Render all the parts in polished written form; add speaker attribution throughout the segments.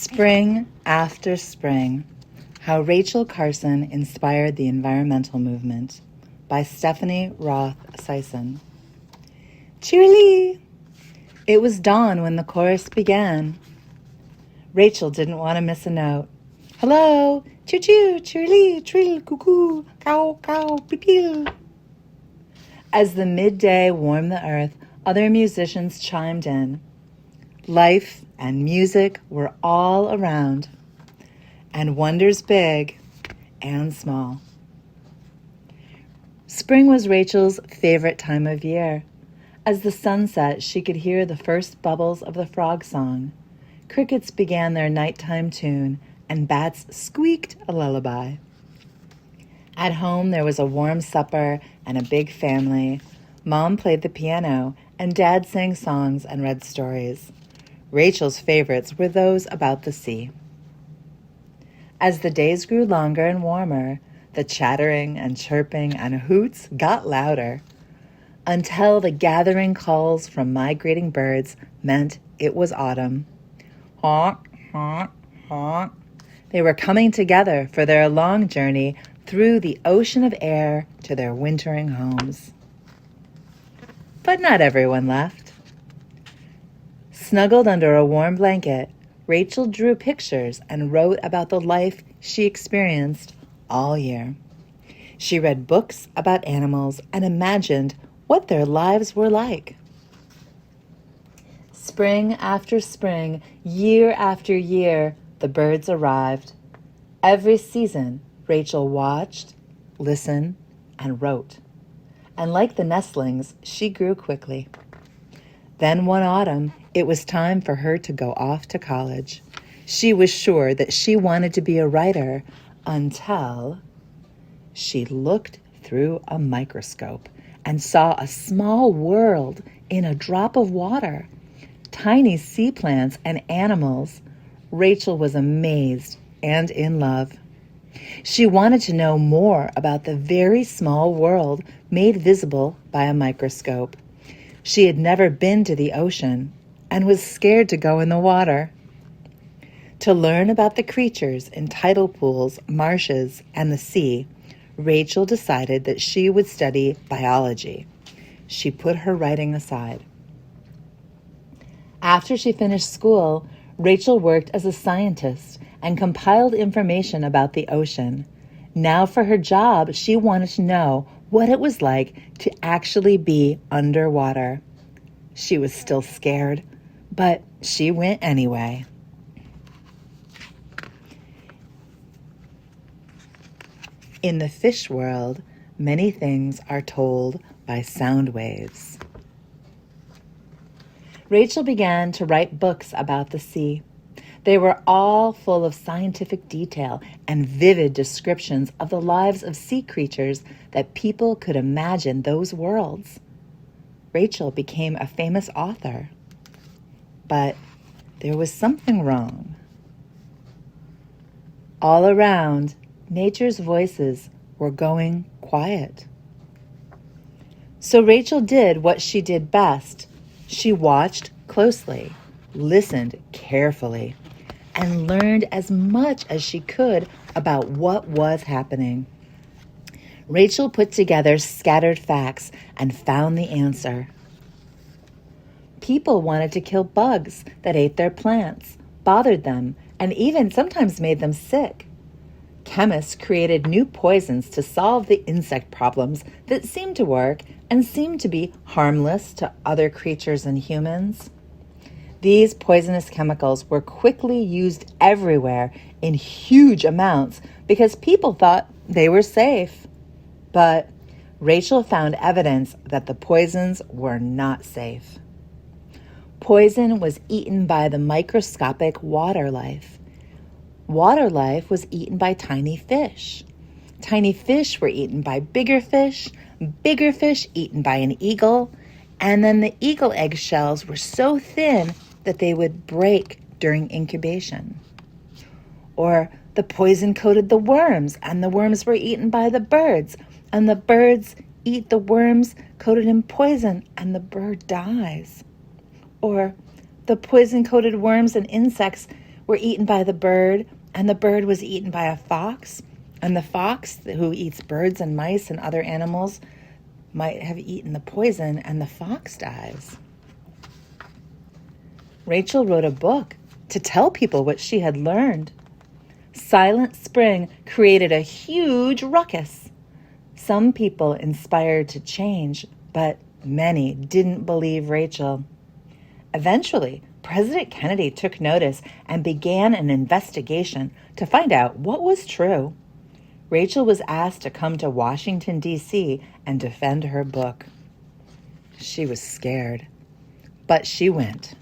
Speaker 1: Spring After Spring, How Rachel Carson Inspired the Environmental Movement by Stephanie Roth Sisson. Cheerily! It was dawn when the chorus began. Rachel didn't want to miss a note. Hello, choo-choo, cheerily, trill, cuckoo, cow, cow, pipil. As the midday warmed the earth, other musicians chimed in. Life and music were all around, and wonders big and small. Spring was Rachel's favorite time of year. As the sun set, she could hear the first bubbles of the frog song. Crickets began their nighttime tune, and bats squeaked a lullaby. At home, there was a warm supper and a big family. Mom played the piano, and Dad sang songs and read stories. Rachel's favorites were those about the sea. As the days grew longer and warmer, the chattering and chirping and hoots got louder, until the gathering calls from migrating birds meant it was autumn. Honk, honk, honk. They were coming together for their long journey through the ocean of air to their wintering homes. But not everyone left. Snuggled under a warm blanket, Rachel drew pictures and wrote about the life she experienced all year. She read books about animals and imagined what their lives were like. Spring after spring, year after year, the birds arrived. Every season, Rachel watched, listened, and wrote. And like the nestlings, she grew quickly. Then one autumn, it was time for her to go off to college. She was sure that she wanted to be a writer until she looked through a microscope and saw a small world in a drop of water. Tiny sea plants and animals. Rachel was amazed and in love. She wanted to know more about the very small world made visible by a microscope. She had never been to the ocean and was scared to go in the water. To learn about the creatures in tidal pools, marshes, and the sea, Rachel decided that she would study biology. She put her writing aside. After she finished school, Rachel worked as a scientist and compiled information about the ocean. Now for her job, she wanted to know what it was like to actually be underwater. She was still scared, but she went anyway. In the fish world, many things are told by sound waves. Rachel began to write books about the sea. They were all full of scientific detail and vivid descriptions of the lives of sea creatures that people could imagine those worlds. Rachel became a famous author. But there was something wrong. All around, nature's voices were going quiet. So Rachel did what she did best. She watched closely, listened carefully, and learned as much as she could about what was happening. Rachel put together scattered facts and found the answer. People wanted to kill bugs that ate their plants, bothered them, and even sometimes made them sick. Chemists created new poisons to solve the insect problems that seemed to work and seemed to be harmless to other creatures and humans. These poisonous chemicals were quickly used everywhere in huge amounts because people thought they were safe. But Rachel found evidence that the poisons were not safe. Poison was eaten by the microscopic water life. Water life was eaten by tiny fish. Tiny fish were eaten by bigger fish eaten by an eagle, and then the eagle eggshells were so thin that they would break during incubation. Or the poison coated the worms, and the worms were eaten by the birds, and the birds eat the worms coated in poison, and the bird dies. Or the poison-coated worms and insects were eaten by the bird, and the bird was eaten by a fox, and the fox, who eats birds and mice and other animals, might have eaten the poison, and the fox dies. Rachel wrote a book to tell people what she had learned. Silent Spring created a huge ruckus. Some people inspired to change, but many didn't believe Rachel. Eventually, President Kennedy took notice and began an investigation to find out what was true. Rachel was asked to come to Washington, D.C. and defend her book. She was scared, but she went.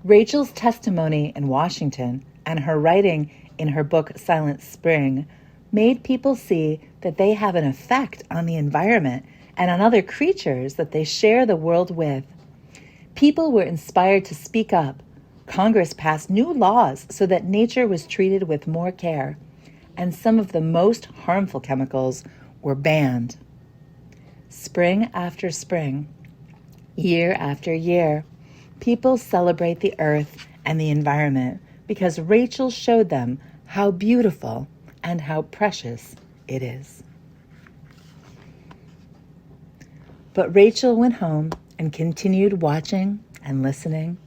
Speaker 1: Rachel's testimony in Washington and her writing in her book Silent Spring made people see that they have an effect on the environment and on other creatures that they share the world with. People were inspired to speak up. Congress passed new laws so that nature was treated with more care, and some of the most harmful chemicals were banned. Spring after spring, year after year, people celebrate the earth and the environment because Rachel showed them how beautiful and how precious it is. But Rachel went home and continued watching and listening.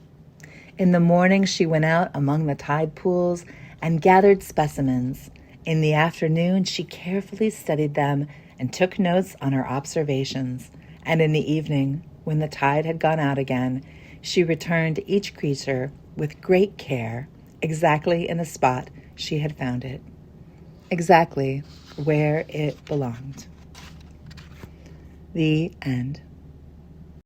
Speaker 1: In the morning, she went out among the tide pools and gathered specimens. In the afternoon, she carefully studied them and took notes on her observations. And in the evening, when the tide had gone out again, she returned each creature with great care, exactly in the spot she had found it, exactly where it belonged. The end.